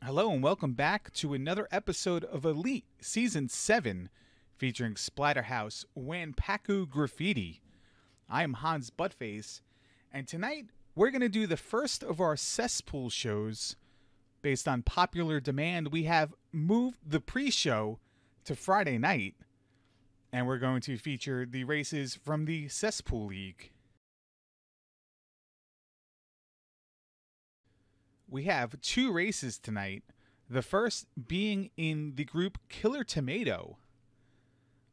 Hello and welcome back to another episode of Elite Season 7 featuring Splatterhouse WANPAKU Graffiti. I am Hans Buttface, and tonight we're going to do the first of our Cesspool shows. Based on popular demand, we have moved the pre-show to Friday night, and we're going to feature the races from the Cesspool League. We have two races tonight, the first being in the group Killer Tomato.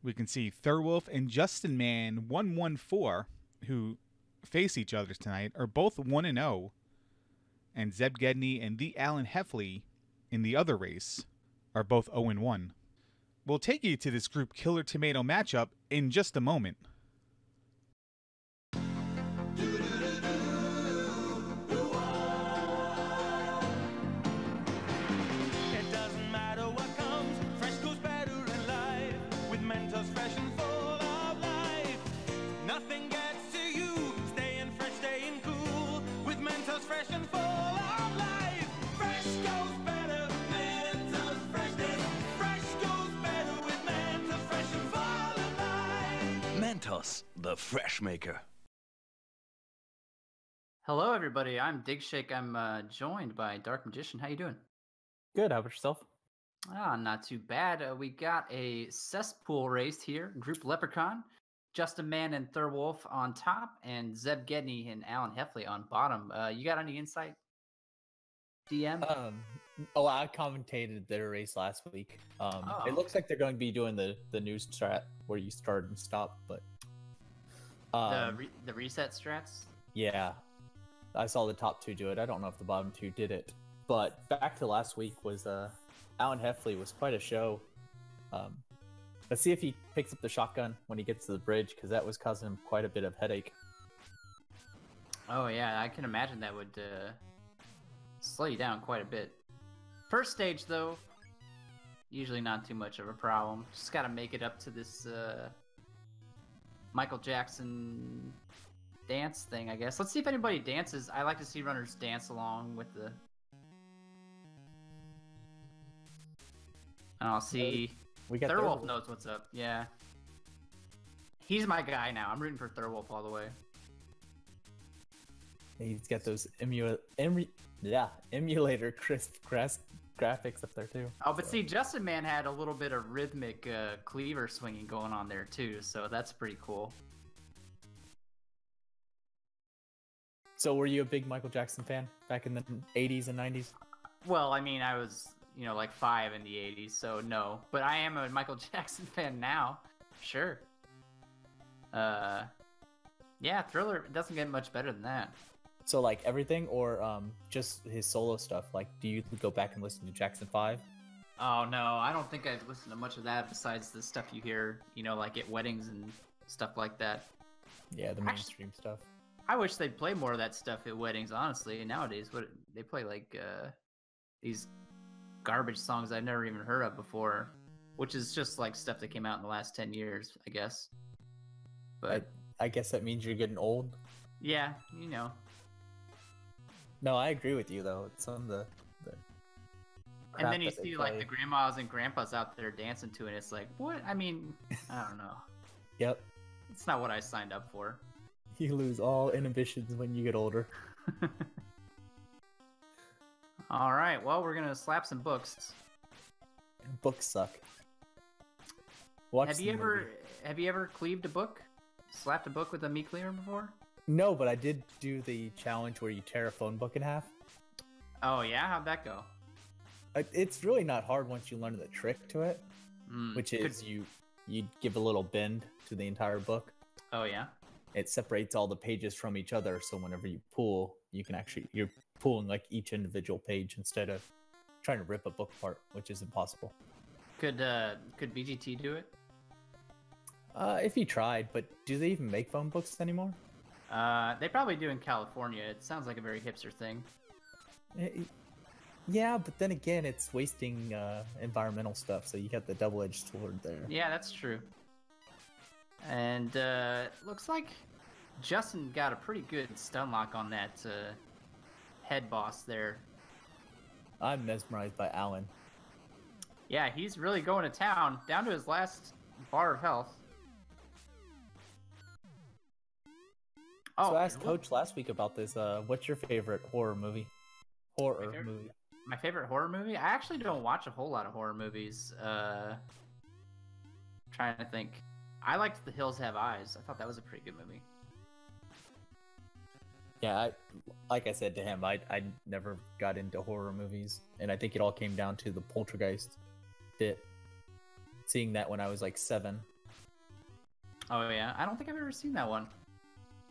We can see Thurwolf and Justin Man 114, who face each other tonight, are both 1-0, and Zeb Gedney and the Alan Heffley in the other race are both 0-1. We'll take you to this group Killer Tomato matchup in just a moment. The Fresh Maker. Hello, everybody. I'm Digshake. I'm joined by Dark Magician. How you doing? Good. How about yourself? Not too bad. We got a cesspool race here. Group Leprechaun, Justin Man and Thurwolf on top, and Zeb Gedney and Alan Heffley on bottom. You got any insight, DM? I commentated their race last week. It looks like they're going to be doing the new strat where you start and stop, but the reset strats? Yeah, I saw the top two do it. I don't know if the bottom two did it. But back to last week was Alan Heffley was quite a show. Let's see if he picks up the shotgun when he gets to the bridge, because that was causing him quite a bit of headache. Oh yeah, I can imagine that would slow you down quite a bit. First stage though, usually not too much of a problem. Just gotta make it up to this Michael Jackson dance thing, I guess. Let's see if anybody dances. I like to see runners dance along with the... I'll see. We got Thurwolf knows what's up. Yeah. He's my guy now. I'm rooting for Thurwolf all the way. He's got those emulator crisp graphics up there too. Oh, but see, Justin Man had a little bit of rhythmic cleaver swinging going on there too, so that's pretty cool. So were you a big Michael Jackson fan back in the 80s and 90s? Well, I mean, I was, like 5 in the 80s, so no. But I am a Michael Jackson fan now, sure. Yeah, Thriller doesn't get much better than that. So like everything, or just his solo stuff? Like, do you go back and listen to Jackson 5? Oh no, I don't think I've listened to much of that besides the stuff you hear, like at weddings and stuff like that. Yeah, the mainstream stuff. I wish they'd play more of that stuff at weddings, honestly. Nowadays, they play like these garbage songs I've never even heard of before, which is just like stuff that came out in the last 10 years, I guess. But I guess that means you're getting old. Yeah, No, I agree with you though. It's some of the and then you see like the grandmas and grandpas out there dancing to it. It's like, what? I mean, I don't know. Yep. It's not what I signed up for. You lose all inhibitions when you get older. All right. Well, we're gonna slap some books. Books suck. Have you ever cleaved a book? Slapped a book with a meat cleaver before? No, but I did do the challenge where you tear a phone book in half. Oh yeah, how'd that go? It's really not hard once you learn the trick to it, which is you give a little bend to the entire book. Oh yeah. It separates all the pages from each other, so whenever you pull, you're pulling like each individual page instead of trying to rip a book apart, which is impossible. Could BGT do it? If he tried, but do they even make phone books anymore? They probably do in California. It sounds like a very hipster thing. Yeah, but then again, it's wasting environmental stuff, so you got the double-edged sword there. Yeah, that's true. And looks like Justin got a pretty good stun lock on that head boss there. I'm mesmerized by Alan. Yeah, he's really going to town, down to his last bar of health. So I asked Coach last week about this. What's your favorite horror movie? My favorite horror movie? I actually don't watch a whole lot of horror movies. Trying to think. I liked The Hills Have Eyes. I thought that was a pretty good movie. Yeah, like I said to him, I never got into horror movies, and I think it all came down to the Poltergeist bit. Seeing that when I was like 7. Oh yeah, I don't think I've ever seen that one.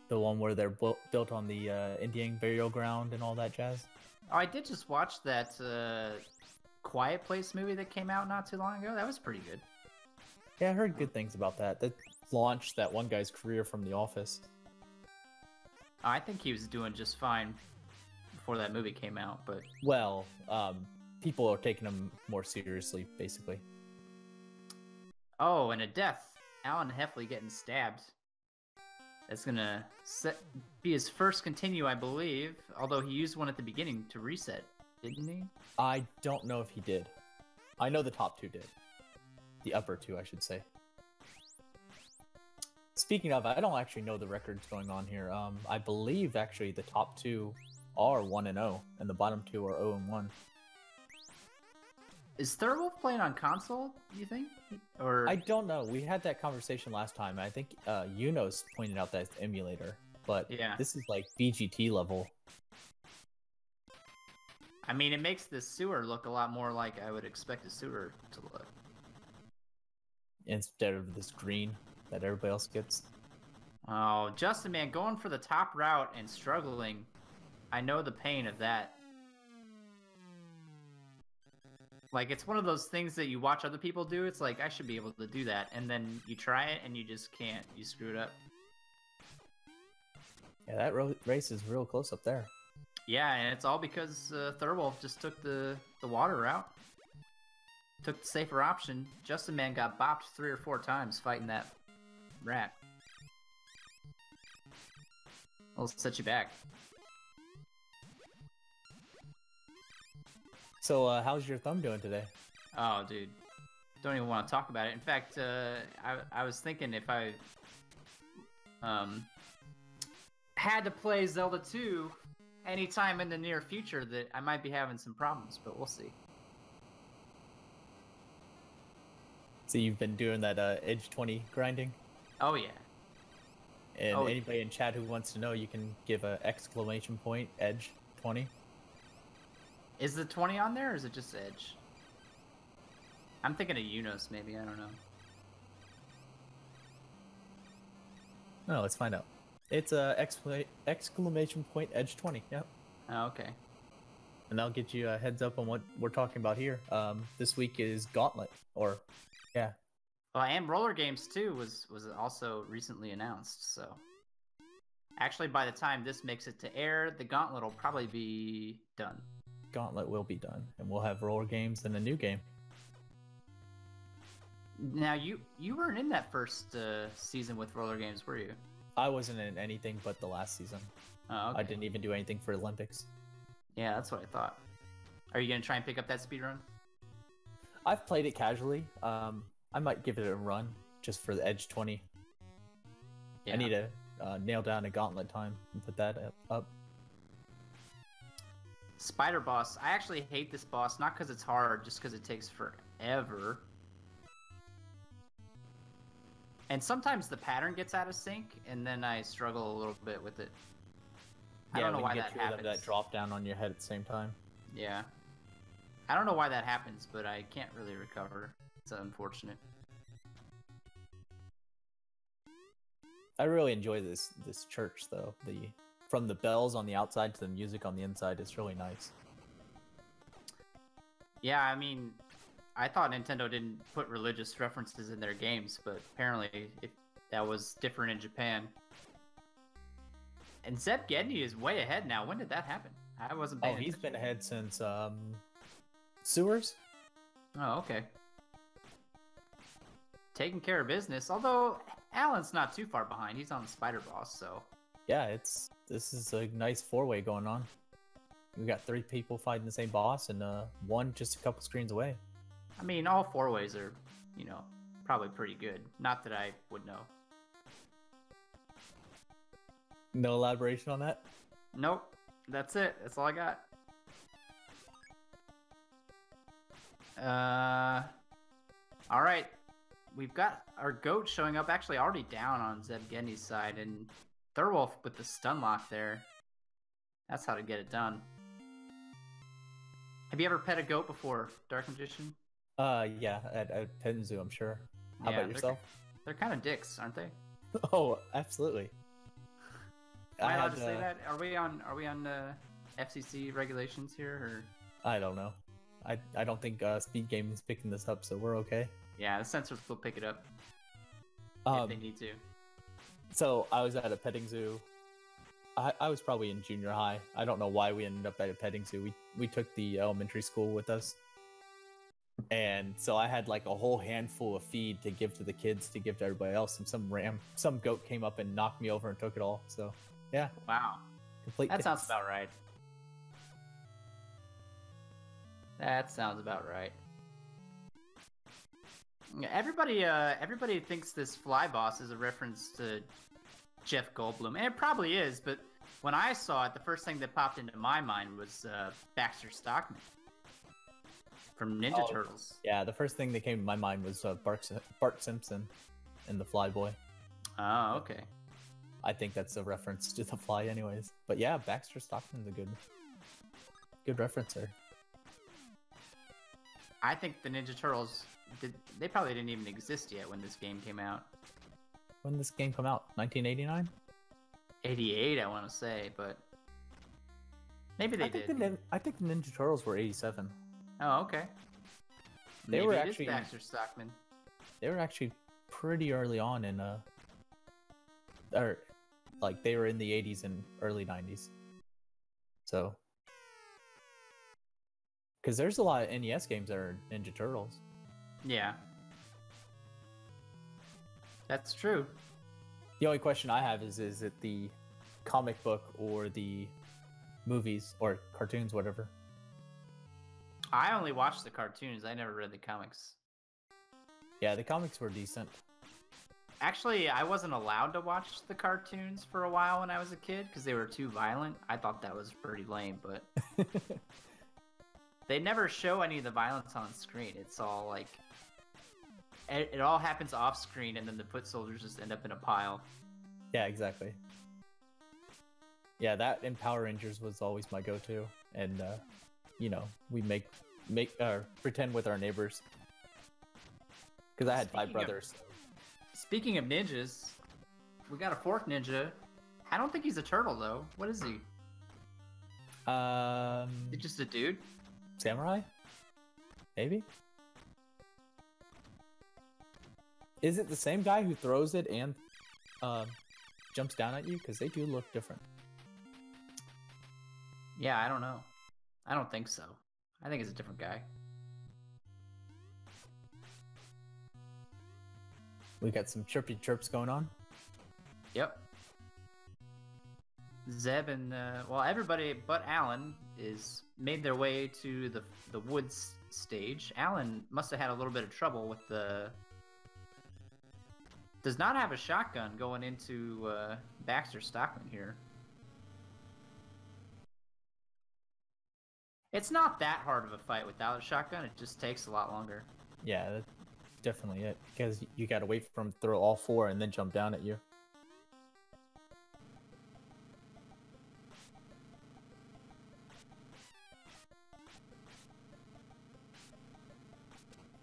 The one where they're built on the Indian burial ground and all that jazz. Oh, I did just watch that Quiet Place movie that came out not too long ago. That was pretty good. Yeah, I heard good things about that. That launched that one guy's career from The Office. Oh, I think he was doing just fine before that movie came out, but... Well, people are taking him more seriously, basically. Oh, and a death. Alan Heffley getting stabbed. That's gonna be his first continue, I believe. Although he used one at the beginning to reset, didn't he? I don't know if he did. I know the top 2 did. The upper 2, I should say. Speaking of, I don't actually know the records going on here. I believe actually the top 2 are 1-0, and the bottom 2 are 0-1. Is Thurwolf playing on console, you think? Or I don't know. We had that conversation last time. I think Yunos pointed out that it's emulator, but yeah, this is like BGT level. I mean, it makes the sewer look a lot more like I would expect a sewer to look. Instead of this green that everybody else gets. Oh, Justin, man, going for the top route and struggling. I know the pain of that. Like, it's one of those things that you watch other people do. It's like, I should be able to do that. And then you try it, and you just can't. You screw it up. Yeah, that race is real close up there. Yeah, and it's all because Thurwolf just took the water route. Took the safer option. Justin Man got bopped 3 or 4 times fighting that rat. I'll set you back. So, how's your thumb doing today? Oh, dude. Don't even want to talk about it. In fact, I was thinking if I had to play Zelda 2 anytime in the near future that I might be having some problems, but we'll see. So you've been doing that Edge 20 grinding? Oh, yeah. And anybody in chat who wants to know, you can give a exclamation point, Edge 20. Is the 20 on there, or is it just Edge? I'm thinking of Yunos, maybe. I don't know. No, let's find out. It's exclamation point, Edge 20. Yep. Oh, okay. And that'll get you a heads up on what we're talking about here. This week is Gauntlet, or yeah. Well, and Roller Games 2 was also recently announced, so... Actually, by the time this makes it to air, the Gauntlet will probably be done. Gauntlet will be done, and we'll have Roller Games and a new game. Now, you weren't in that first season with Roller Games, were you? I wasn't in anything but the last season. Oh, okay. I didn't even do anything for Olympics. Yeah, that's what I thought. Are you going to try and pick up that speedrun? I've played it casually. I might give it a run just for the Edge 20. Yeah. I need to nail down a Gauntlet time and put that up. Spider boss. I actually hate this boss, not because it's hard, just because it takes forever. And sometimes the pattern gets out of sync, and then I struggle a little bit with it. I don't know why that happens. That drop down on your head at the same time. Yeah. I don't know why that happens, but I can't really recover. It's unfortunate. I really enjoy this church, though. From the bells on the outside to the music on the inside, it's really nice. Yeah, I mean, I thought Nintendo didn't put religious references in their games, but apparently that was different in Japan. And Zeb Gedney is way ahead now. When did that happen? I wasn't paying attention. He's been ahead since Sewers. Oh, okay. Taking care of business, although Alan's not too far behind. He's on the Spider Boss, so... Yeah, this is a nice 4-way going on. We got 3 people fighting the same boss, and one just a couple screens away. I mean, all 4 ways are, you know, probably pretty good. Not that I would know. No elaboration on that? Nope. That's it. That's all I got. All right. We've got our goat showing up, actually already down on Zebgendy's side, and Thurwolf with the stun lock there. That's how to get it done. Have you ever pet a goat before, Dark Magician? Yeah, at Tenzu, I'm sure. How about yourself? They're kind of dicks, aren't they? Oh, absolutely. Am I allowed to say that? Are we on FCC regulations here, or? I don't know. I don't think Speed Gaming is picking this up, so we're okay. Yeah, the censors will pick it up if they need to. So I was at a petting zoo. I was probably in junior high. I don't know why we ended up at a petting zoo. We took the elementary school with us. And so I had like a whole handful of feed to give to the kids, to give to everybody else, and some goat came up and knocked me over and took it all. So yeah. Wow. Complete That dicks. sounds about right. That sounds about right. Everybody thinks this fly boss is a reference to Jeff Goldblum, and it probably is, but when I saw it, the first thing that popped into my mind was Baxter Stockman from Ninja Turtles. Yeah, the first thing that came to my mind was Bart Simpson and the Flyboy. Oh, okay. I think that's a reference to the Fly anyways. But yeah, Baxter Stockman's a good referencer. I think the Ninja Turtles, they probably didn't even exist yet when this game came out. When did this game come out? 1989? 88, I want to say, but maybe they did. I think the Ninja Turtles were 87. Oh, okay. They Maybe were it is actually Baxter Stockman. They were actually pretty early on in or like they were in the 80s and early 90s. So, because there's a lot of NES games that are Ninja Turtles. Yeah. That's true. The only question I have is it the comic book or the movies or cartoons, whatever? I only watched the cartoons. I never read the comics. Yeah, the comics were decent. Actually, I wasn't allowed to watch the cartoons for a while when I was a kid because they were too violent. I thought that was pretty lame, but they never show any of the violence on screen. It's all like it all happens off screen, and then the foot soldiers just end up in a pile. Yeah, exactly. Yeah, that and Power Rangers was always my go-to, and you know, we pretend with our neighbors because I had 5 brothers. Speaking of ninjas, we got a 4th ninja. I don't think he's a turtle though. What is he? He's just a dude. Samurai? Maybe? Is it the same guy who throws it and jumps down at you? Because they do look different. Yeah, I don't know. I don't think so. I think it's a different guy. We got some chirpy chirps going on. Yep. Zeb and well, everybody but Alan is made their way to the woods stage. Alan must have had a little bit of trouble with the. Does not have a shotgun going into Baxter Stockman here. It's not that hard of a fight without a shotgun. It just takes a lot longer. Yeah, that's definitely it. Because you gotta wait for him to throw all 4 and then jump down at you.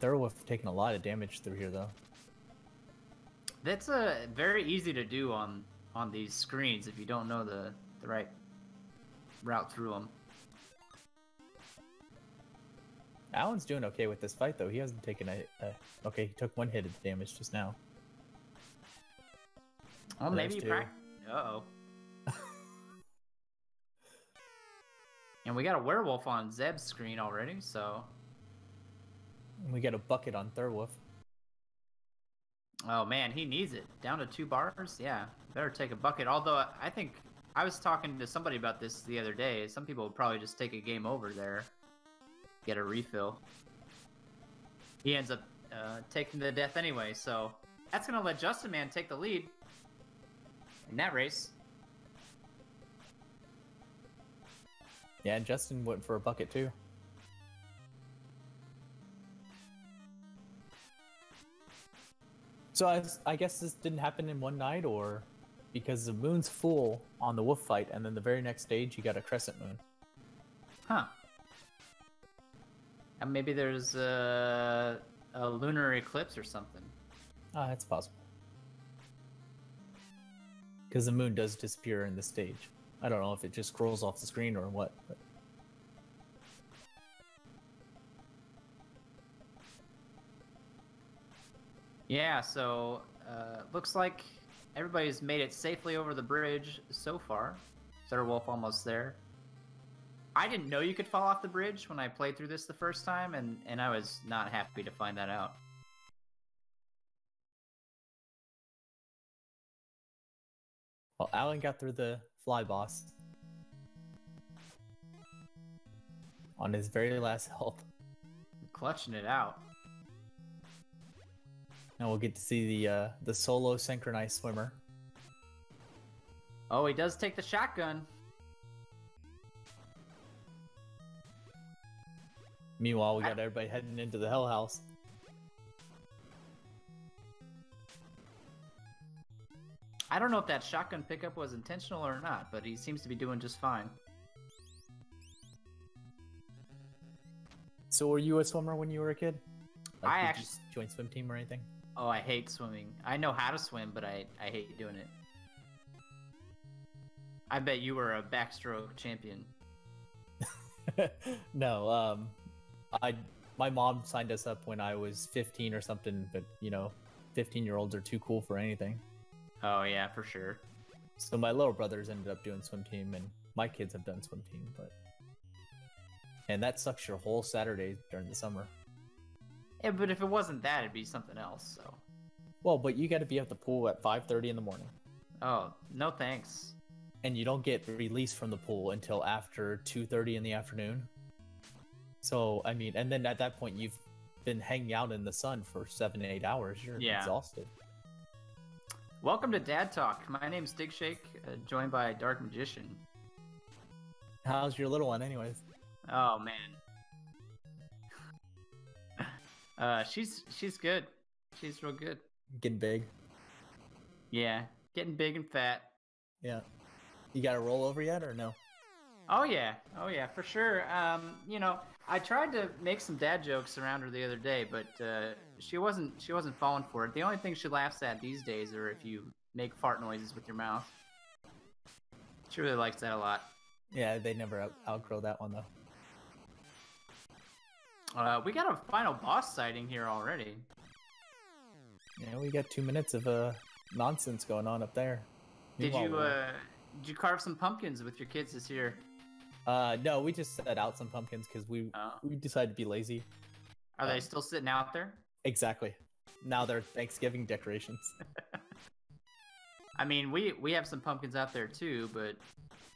Thurwolf taking a lot of damage through here, though. That's very easy to do on these screens if you don't know the right route through them. Alan's doing okay with this fight, though. He hasn't taken okay, he took 1 hit of damage just now. Well, maybe you Uh-oh. And we got a werewolf on Zeb's screen already, so... We got a bucket on Thurwolf. Oh man, he needs it. Down to 2 bars? Yeah, better take a bucket. Although I think I was talking to somebody about this the other day. Some people would probably just take a game over there, get a refill. He ends up taking the death anyway, so that's gonna let Justin Man take the lead in that race. Yeah, and Justin went for a bucket too. So I guess this didn't happen in one night, or because the moon's full on the wolf fight, and then the very next stage you got a crescent moon. Huh. And maybe there's a lunar eclipse or something. Ah, that's possible. Because the moon does disappear in the stage. I don't know if it just scrolls off the screen or what. But... Yeah, so looks like everybody's made it safely over the bridge so far. Wolf almost there. I didn't know you could fall off the bridge when I played through this the first time, and I was not happy to find that out. Well, Alan got through the fly boss on his very last health. Clutching it out. Now we'll get to see the solo synchronized swimmer. Oh, he does take the shotgun. Meanwhile, we got everybody heading into the Hell House. I don't know if that shotgun pickup was intentional or not, but he seems to be doing just fine. So were you a swimmer when you were a kid? Like, I did actually you join swim team or anything? Oh, I hate swimming. I know how to swim, but I hate doing it. I bet you were a backstroke champion. No, my mom signed us up when I was 15 or something, but you know, 15-year-olds are too cool for anything. Oh yeah, for sure. So my little brothers ended up doing swim team, and my kids have done swim team, and that sucks your whole Saturday during the summer. Yeah, but if it wasn't that, it'd be something else. So. Well, but you got to be at the pool at 5:30 in the morning. Oh, no thanks. And you don't get released from the pool until after 2:30 in the afternoon. So, I mean, and then at that point, you've been hanging out in the sun for 7 to 8 hours. You're exhausted. Welcome to Dad Talk. My name's Dig Shake, joined by Dark Magician. How's your little one, anyways? Oh man. She's good. She's real good. Getting big. Yeah, getting big and fat. Yeah. You got a rollover yet, or no? Oh yeah, for sure. You know, I tried to make some dad jokes around her the other day, but she wasn't falling for it. The only thing she laughs at these days are if you make fart noises with your mouth. She really likes that a lot. Yeah, they never outgrow that one though. We got a final boss sighting here already. Yeah, we got 2 minutes of nonsense going on up there. Did you carve some pumpkins with your kids this year? No, we just set out some pumpkins because we decided to be lazy. Are they still sitting out there? Exactly. Now they're Thanksgiving decorations. I mean, we have some pumpkins out there too, but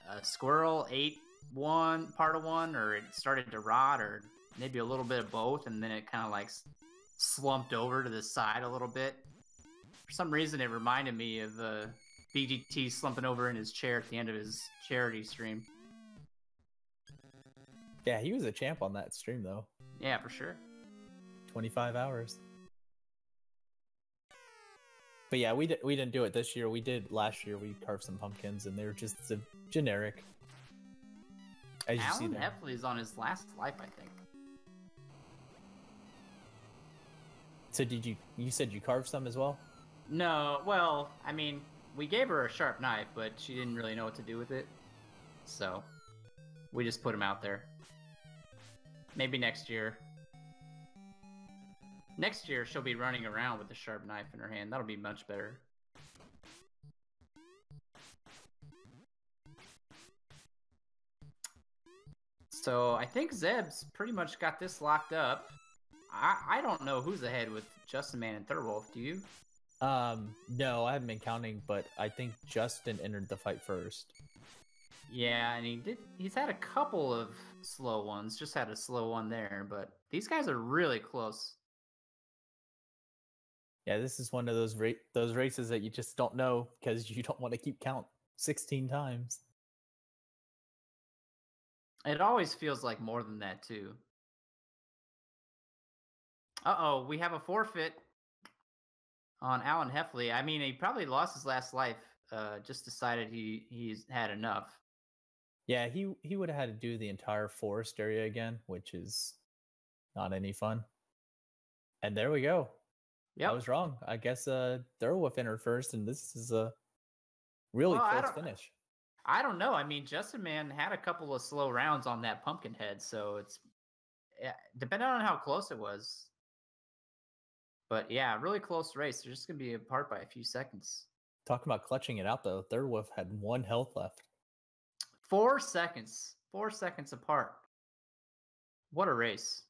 a squirrel ate part of one, or it started to rot, or maybe a little bit of both, and then it kind of like slumped over to the side a little bit. For some reason, it reminded me of BGT slumping over in his chair at the end of his charity stream. Yeah, he was a champ on that stream, though. Yeah, for sure. 25 hours. But yeah, we didn't do it this year. We did last year. We carved some pumpkins, and they were just generic. As you see there. Alan Heffley is on his last life, I think. So you said you carved some as well? No, well, I mean, we gave her a sharp knife, but she didn't really know what to do with it. So, we just put them out there. Maybe next year. Next year, she'll be running around with a sharp knife in her hand. That'll be much better. So, I think Zeb's pretty much got this locked up. I don't know who's ahead with Justin Man and Thurwolf. Do you? No, I haven't been counting, but I think Justin entered the fight first. Yeah, and he's had a couple of slow ones. Just had a slow one there, but these guys are really close. Yeah, this is one of those races that you just don't know because you don't want to keep count 16 times. It always feels like more than that too. Uh-oh, we have a forfeit on Alan Heffley. I mean, he probably lost his last life. Just decided he's had enough. Yeah, he would have had to do the entire forest area again, which is not any fun. And there we go. Yep. I was wrong. I guess Thurwolf entered first, and this is a really close finish. I don't know. I mean, Justin Man had a couple of slow rounds on that Pumpkinhead, so it's depending on how close it was. But yeah, really close race. They're just gonna be apart by a few seconds. Talking about clutching it out, though, Thurwolf had 1 health left. 4 seconds. 4 seconds apart. What a race.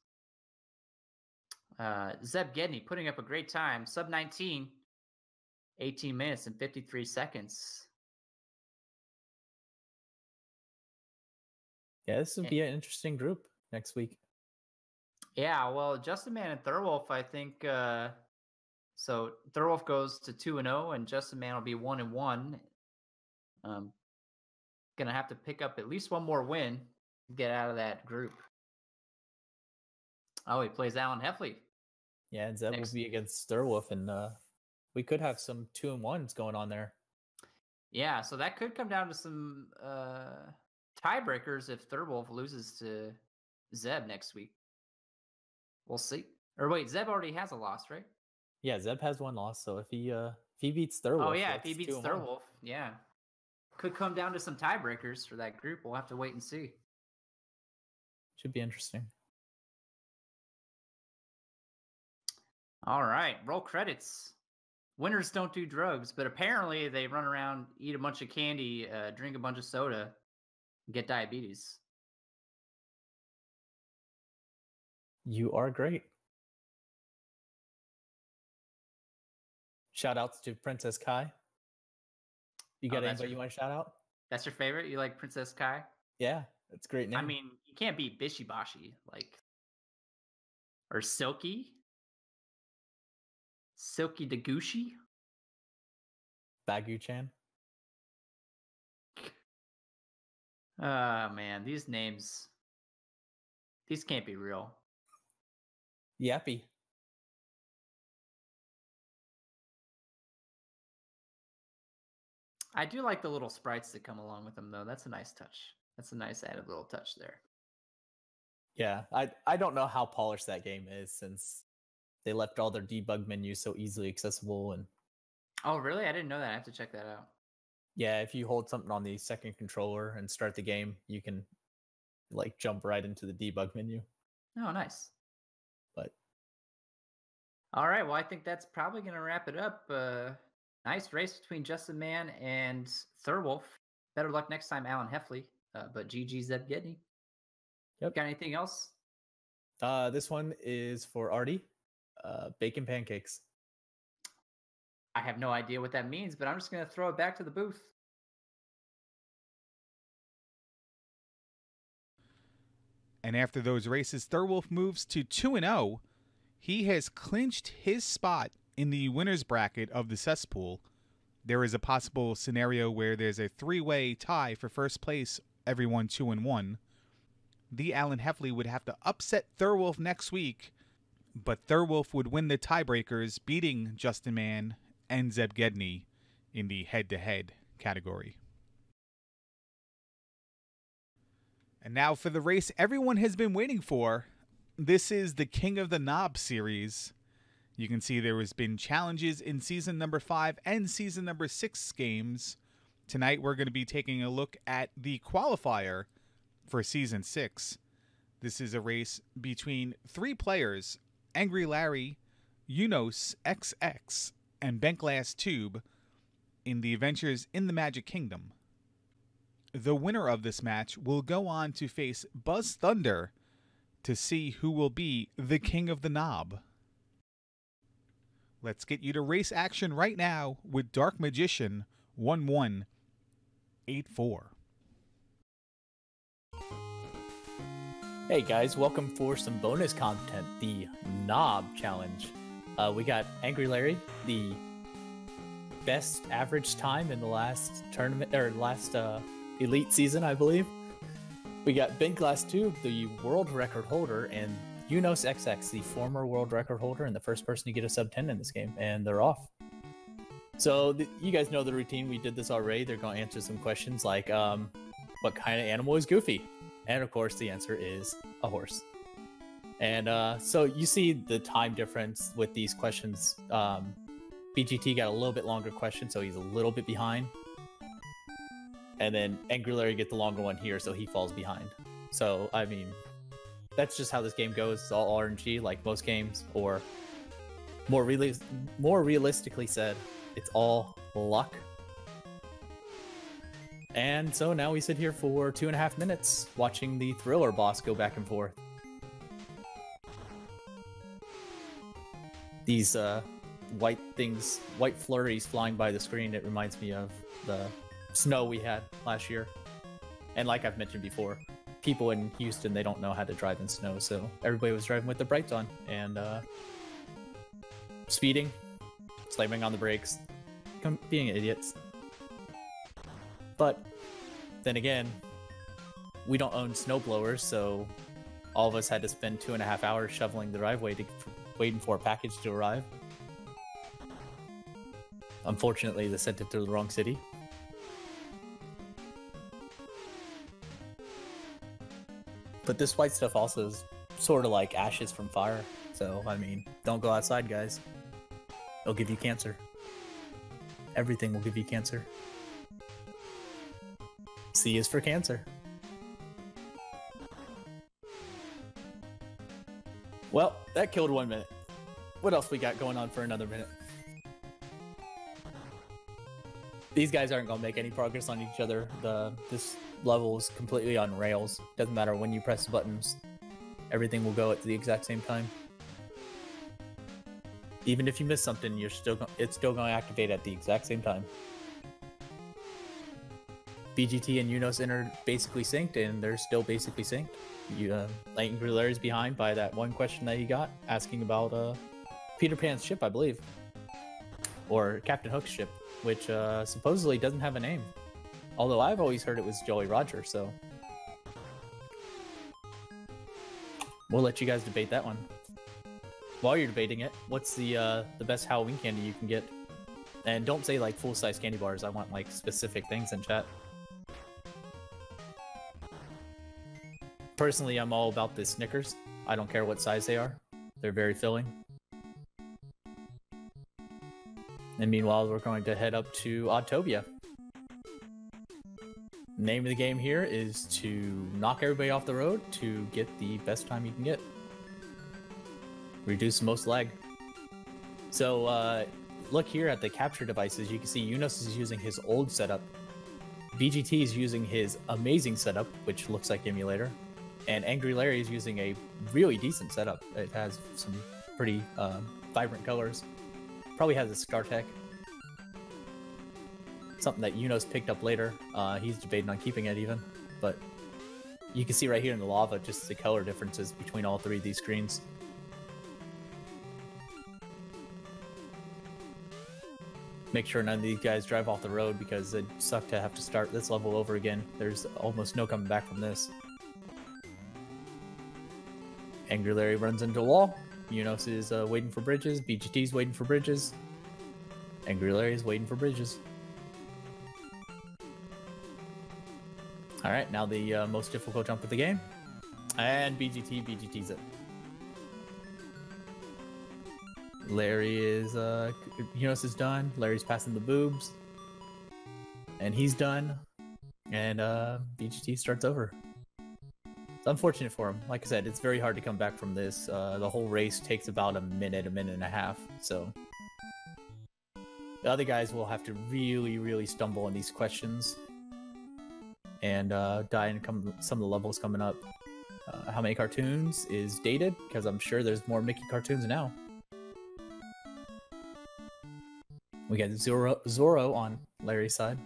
Zeb Gedney putting up a great time. Sub 19. 18 minutes and 53 seconds. Yeah, this would be an interesting group next week. Yeah, well, Justin Man and Thurwolf, I think. So Thurwolf goes to 2-0, and Justin Man will be 1-1. Gonna have to pick up at least one more win to get out of that group. Oh, he plays Alan Heffley. Yeah, and Zeb will be against Thurwolf, and we could have some 2-1s going on there. Yeah, so that could come down to some tiebreakers if Thurwolf loses to Zeb next week. We'll see. Or wait, Zeb already has a loss, right? Yeah, Zeb has 1 loss, so if he beats Thurwolf, oh yeah, if he beats Thurwolf, yeah, could come down to some tiebreakers for that group. We'll have to wait and see. Should be interesting. All right, roll credits. Winners don't do drugs, but apparently they run around, eat a bunch of candy, drink a bunch of soda, and get diabetes. You are great. Shout outs to Princess Kai. You got anybody you want to shout out? That's your favorite? You like Princess Kai? Yeah, that's a great name. I mean, you can't beat Bishibashi, or Silky. Silky Degushi? Bagu-chan. Man, these names, these can't be real. Yappy. I do like the little sprites that come along with them, though. That's a nice touch. That's a nice added little touch there. Yeah, I don't know how polished that game is since they left all their debug menus so easily accessible. And oh, really? I didn't know that. I have to check that out. Yeah, if you hold something on the second controller and start the game, you can jump right into the debug menu. Oh, nice. But all right, well, I think that's probably going to wrap it up. Nice race between Justin Man and Thurwolf. Better luck next time, Alan Heffley. But GG Zeb Gedney. Yep. Got anything else? This one is for Artie. Bacon pancakes. I have no idea what that means, but I'm just going to throw it back to the booth. And after those races, Thurwolf moves to 2-0. He has clinched his spot in the winner's bracket of the Cesspool. There is a possible scenario where there's a 3-way tie for first place, everyone 2-1. The Alan Heffley would have to upset Thurwolf next week, but Thurwolf would win the tiebreakers, beating Justin Man and Zeb Gedney in the head-to-head category. And now for the race everyone has been waiting for. This is the King of the Knob series. You can see there has been challenges in season number 5 and season number 6 games. Tonight we're going to be taking a look at the qualifier for season 6. This is a race between 3 players, Angry Larry, Unos XX, and Bentglass Tube in the Adventures in the Magic Kingdom. The winner of this match will go on to face Buzz Thunder to see who will be the King of the Knob. Let's get you to race action right now with Dark Magician 1184. Hey guys, welcome for some bonus content, the Knob Challenge. We got Angry Larry, the best average time in the last tournament, or last elite season, I believe. We got Big Glass 2, the world record holder, and Unos XX, the former world record holder and the first person to get a sub 10 in this game, and they're off. So you guys know the routine. We did this already. They're going to answer some questions like, what kind of animal is Goofy? And of course, the answer is a horse. And so you see the time difference with these questions. BGT got a little bit longer question, so he's a little bit behind. And then Angry Larry get the longer one here, so he falls behind. So, I mean, that's just how this game goes. It's all RNG, like most games, or more realistically said, it's all luck. And so now we sit here for 2.5 minutes watching the Thriller boss go back and forth. These white things, white flurries flying by the screen, it reminds me of the snow we had last year. And like I've mentioned before, people in Houston, they don't know how to drive in snow, so everybody was driving with their brights on and speeding, slamming on the brakes, being idiots. But then again, we don't own snowblowers, so all of us had to spend 2.5 hours shoveling the driveway, waiting for a package to arrive. Unfortunately, they sent it to the wrong city. But this white stuff also is sort of like ashes from fire. So, I mean, don't go outside, guys. It'll give you cancer. Everything will give you cancer. C is for cancer. Well, that killed 1 minute. What else we got going on for another minute? These guys aren't gonna make any progress on each other. This level is completely on rails. Doesn't matter when you press the buttons. Everything will go at the exact same time. Even if you miss something, it's still gonna activate at the exact same time. BGT and Unos entered basically synced, and they're still basically synced. Angry Larry's behind by that one question that he got, asking about Peter Pan's ship, I believe. Or Captain Hook's ship, which supposedly doesn't have a name. Although I've always heard it was Jolly Roger, so... we'll let you guys debate that one. While you're debating it, what's the best Halloween candy you can get? And don't say like full-size candy bars, I want like specific things in chat. Personally, I'm all about the Snickers. I don't care what size they are. They're very filling. And meanwhile, we're going to head up to Autopia. Name of the game here is to knock everybody off the road to get the best time you can get. Reduce the most lag. So, look here at the capture devices. You can see Unos is using his old setup. BGT is using his amazing setup, which looks like emulator. And Angry Larry is using a really decent setup. It has some pretty vibrant colors. Probably has a StarTech. Something that Unos picked up later. He's debating on keeping it even. But you can see right here in the lava just the color differences between all three of these screens. Make sure none of these guys drive off the road because it'd suck to have to start this level over again. There's almost no coming back from this. Angry Larry runs into a wall. Unos is waiting for bridges. BGT's waiting for bridges. Angry Larry is waiting for bridges. Alright, now the most difficult jump of the game. And BGT's it. Larry is, Unos is done. Larry's passing the boobs. And he's done. And BGT starts over. It's unfortunate for him. Like I said, it's very hard to come back from this. The whole race takes about a minute and a half. So the other guys will have to really stumble on these questions and die in some of the levels coming up. How many cartoons is dated? Because I'm sure there's more Mickey cartoons now. We got Zorro on Larry's side,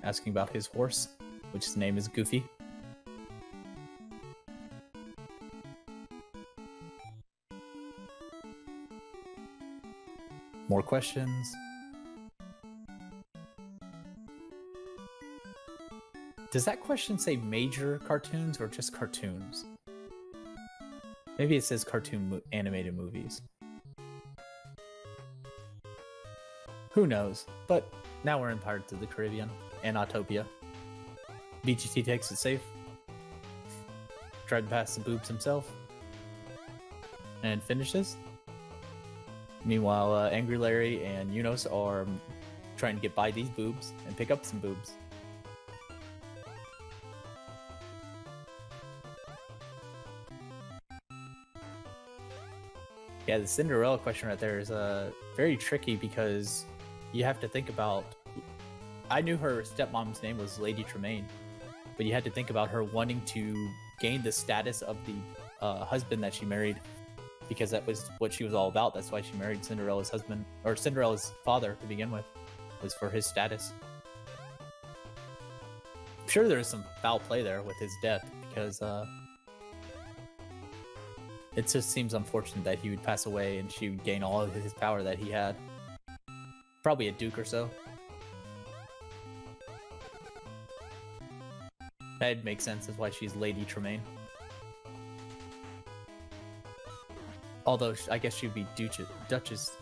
asking about his horse, which his name is Goofy. More questions. Does that question say major cartoons or just cartoons? Maybe it says cartoon animated movies. Who knows? But now we're in Pirates of the Caribbean and Autopia. BGT takes it safe. Tried to pass the boobs himself. And finishes. Meanwhile, Angry Larry and Yunos are trying to get by these boobs and pick up some boobs. Yeah, the Cinderella question right there is very tricky because you have to think about... I knew her stepmom's name was Lady Tremaine, but you had to think about her wanting to gain the status of the husband that she married, because that was what she was all about. That's why she married Cinderella's husband, or Cinderella's father to begin with, was for his status. I'm sure there was some foul play there with his death, because it just seems unfortunate that he would pass away and she would gain all of his power that he had. Probably a duke or so. That'd make sense as why she's Lady Tremaine. Although I guess she'd be Duchess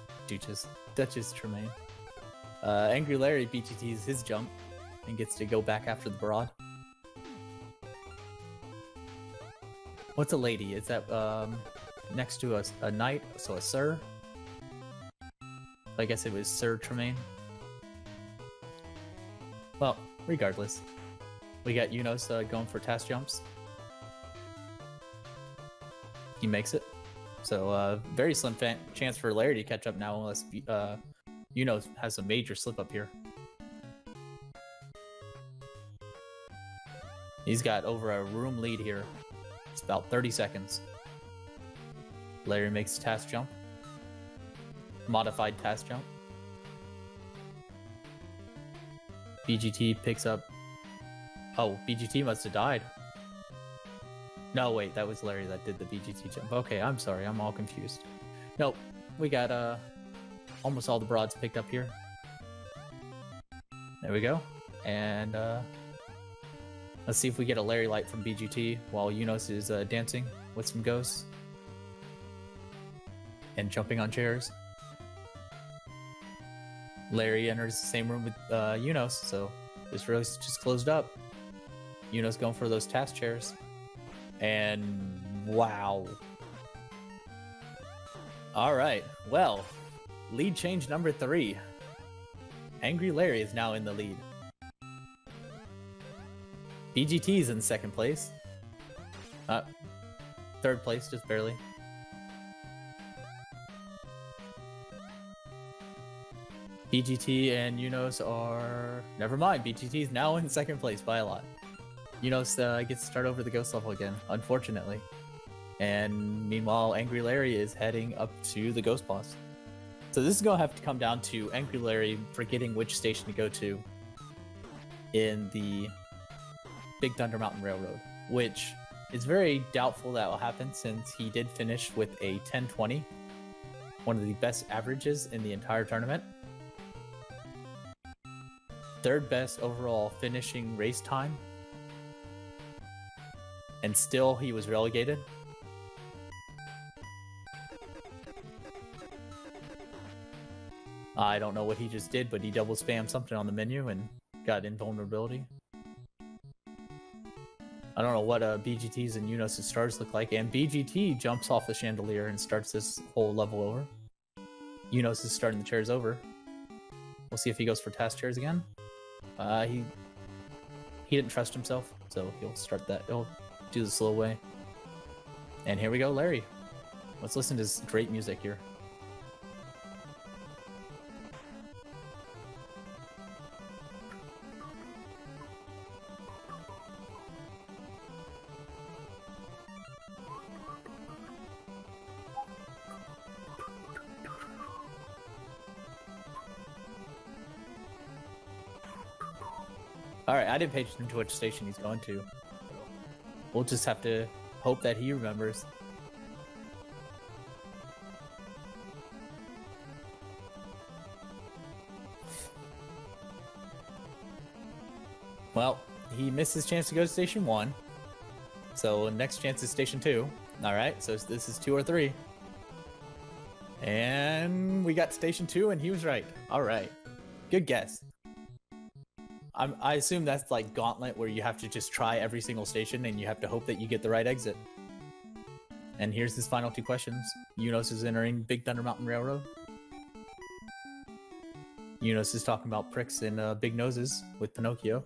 Tremaine. Angry Larry BGT's his jump and gets to go back after the broad. What's a lady? Is that next to a knight, so a sir? I guess it was Sir Tremaine. Well, regardless. We got Yunos going for task jumps. He makes it. So, very slim chance for Larry to catch up now unless Yunos has a major slip up here. He's got over a room lead here. It's about 30 seconds. Larry makes a task jump. Modified task jump. BGT picks up... Oh, BGT must have died. No, wait, that was Larry that did the BGT jump. Okay, I'm sorry, I'm all confused. Nope, we got almost all the broads picked up here. There we go. And let's see if we get a Larry light from BGT while Yunos is dancing with some ghosts. And jumping on chairs. Larry enters the same room with Yunos, so this race just closed up. Yunos going for those task chairs. And wow. Alright, well, lead change number 3. Angry Larry is now in the lead. BGT is in second place. Third place, just barely. BGT and Yunos are... Never mind, BGT is now in second place by a lot. Yunos gets to start over the ghost level again, unfortunately. And meanwhile, Angry Larry is heading up to the ghost boss. So this is going to have to come down to Angry Larry forgetting which station to go to in the Big Thunder Mountain Railroad, which is very doubtful that will happen since he did finish with a 10:20, one of the best averages in the entire tournament. Third best overall finishing race time. And still he was relegated. I don't know what he just did, but he double spammed something on the menu and got invulnerability. I don't know what BGT's and Yunos' stars look like, and BGT jumps off the chandelier and starts this whole level over. Yunos is starting the chairs over. We'll see if he goes for task chairs again. He didn't trust himself, so he'll start that. He'll do the slow way. And here we go, Larry. Let's listen to this great music here. Alright, I didn't pay attention to which station he's going to. We'll just have to hope that he remembers. Well, he missed his chance to go to Station 1. So next chance is Station 2. All right, so this is 2 or 3. And we got Station 2, and he was right. All right. Good guess. I assume that's like Gauntlet, where you have to just try every single station, and you have to hope that you get the right exit. And here's his final 2 questions. Yunos is entering Big Thunder Mountain Railroad. Yunos is talking about pricks and big noses with Pinocchio.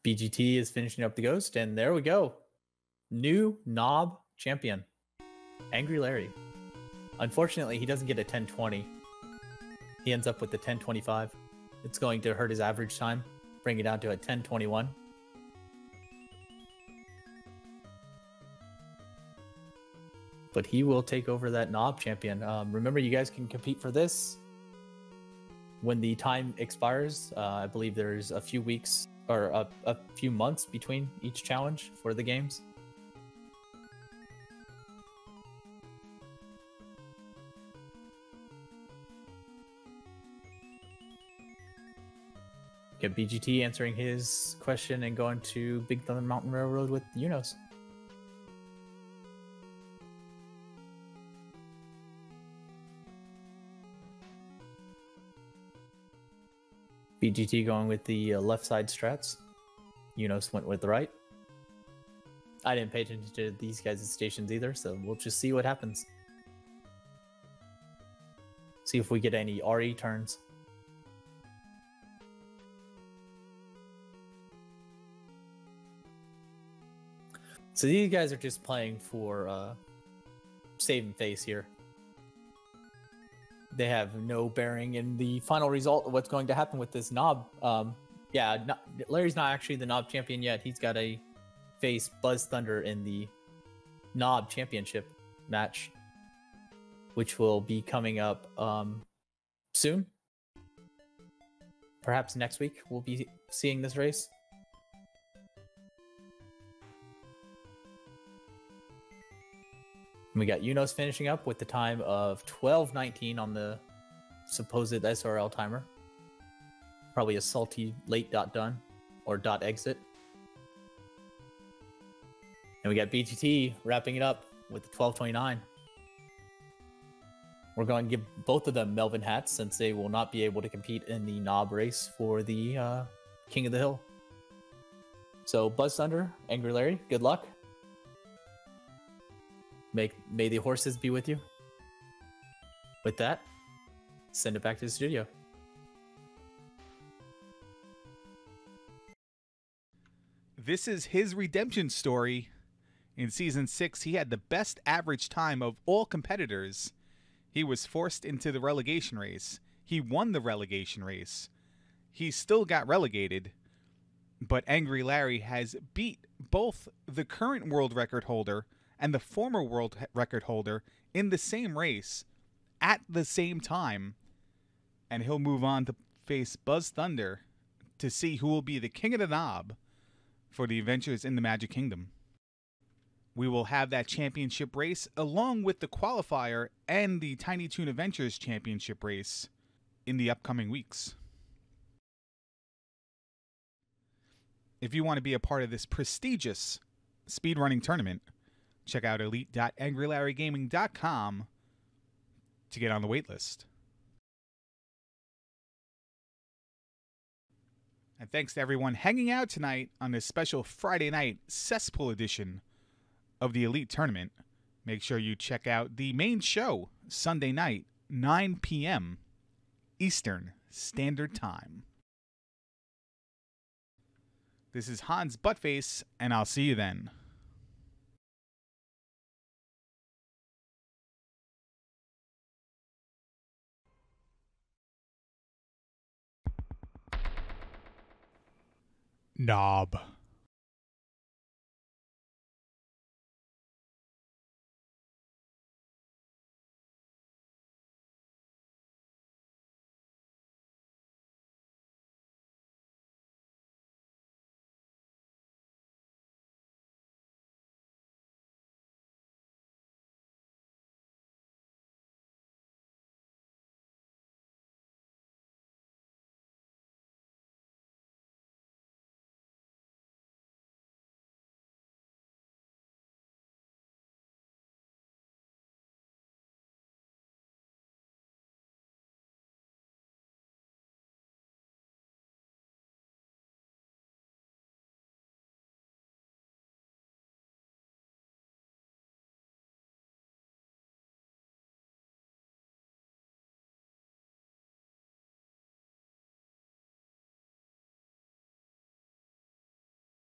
BGT is finishing up the ghost, and there we go. New Knob champion, Angry Larry. Unfortunately, he doesn't get a 1020. He ends up with the 1025. It's going to hurt his average time, bring it down to a 1021. But he will take over that Knob champion. Remember, you guys can compete for this when the time expires. I believe there's a few weeks or a few months between each challenge for the games. Get BGT answering his question and going to Big Thunder Mountain Railroad with Yunos. BGT going with the left side strats. Yunos went with the right. I didn't pay attention to these guys' stations either, so we'll just see what happens. See if we get any RE turns. So these guys are just playing for save and face here. They have no bearing in the final result of what's going to happen with this Knob. Larry's not actually the Knob champion yet. He's got to face Buzz Thunder in the Knob championship match, which will be coming up soon. Perhaps next week we'll be seeing this race. We got Yunos finishing up with the time of 12:19 on the supposed SRL timer. Probably a salty late dot done or dot exit. And we got BGT wrapping it up with the 12:29. We're going to give both of them Melvin hats since they will not be able to compete in the Knob race for the King of the Hill. So Buzz Thunder, Angry Larry, good luck. May the horses be with you. With that, send it back to the studio. This is his redemption story. In Season 6, he had the best average time of all competitors. He was forced into the relegation race. He won the relegation race. He still got relegated. But Angry Larry has beat both the current world record holder and the former world record holder in the same race at the same time. And he'll move on to face Buzz Thunder to see who will be the King of the Knob for the Adventures in the Magic Kingdom. We will have that championship race along with the qualifier and the Tiny Toon Adventures championship race in the upcoming weeks. If you want to be a part of this prestigious speedrunning tournament, check out elite.angrylarrygaming.com to get on the waitlist. And thanks to everyone hanging out tonight on this special Friday night Cesspool edition of the Elite Tournament. Make sure you check out the main show Sunday night, 9 p.m. Eastern Standard Time. This is Hans Buttface, and I'll see you then. Knob.